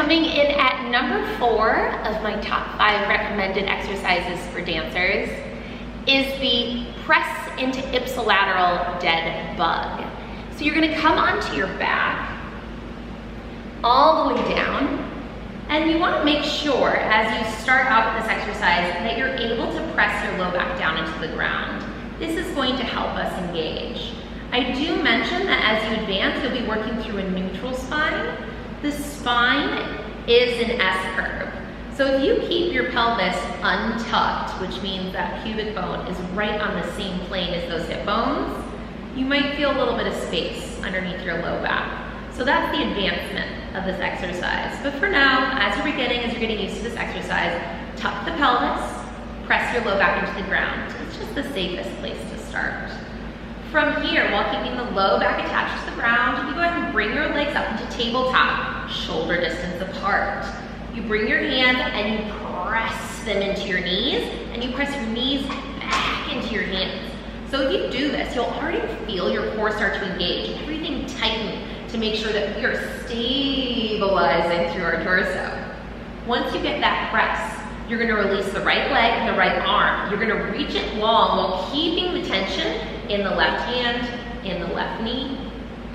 Coming in at number 4 of my top 5 recommended exercises for dancers is the press into ipsilateral dead bug. So you're gonna come onto your back, all the way down, and you wanna make sure as you start out with this exercise that you're able to press your low back down into the ground. This is going to help us engage. I do mention that as you advance, you'll be working through a neutral spine. The spine is an S-curve. So if you keep your pelvis untucked, which means that pubic bone is right on the same plane as those hip bones, you might feel a little bit of space underneath your low back. So that's the advancement of this exercise. But for now, as you're getting used to this exercise, tuck the pelvis, press your low back into the ground. It's just the safest place to start. From here, while keeping the low back attached to the ground, you go ahead and bring your legs up into tabletop, shoulder distance apart. You bring your hands and you press them into your knees, and you press your knees back into your hands. So if you do this, you'll already feel your core start to engage, everything tighten to make sure that we are stabilizing through our torso. Once you get that press, you're gonna release the right leg and the right arm. You're gonna reach it long while keeping the tension in the left hand, in the left knee,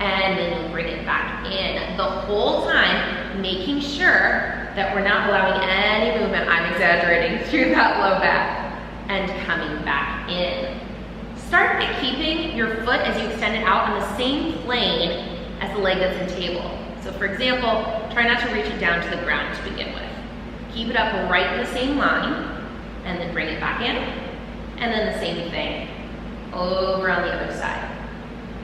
and then you bring it back in. The whole time, making sure that we're not allowing any movement, I'm exaggerating, through that low back, and coming back in. Start by keeping your foot as you extend it out on the same plane as the leg that's in table. So for example, try not to reach it down to the ground to begin with. Keep it up right in the same line, and then bring it back in, and then the same thing over on the other side,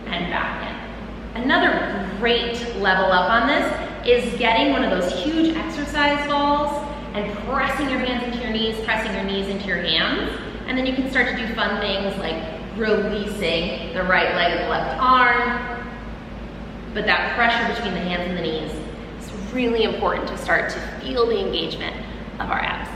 and back in. Another great level up on this is getting one of those huge exercise balls and pressing your hands into your knees, pressing your knees into your hands, and then you can start to do fun things like releasing the right leg and the left arm. But that pressure between the hands and the knees is really important to start to feel the engagement of our abs.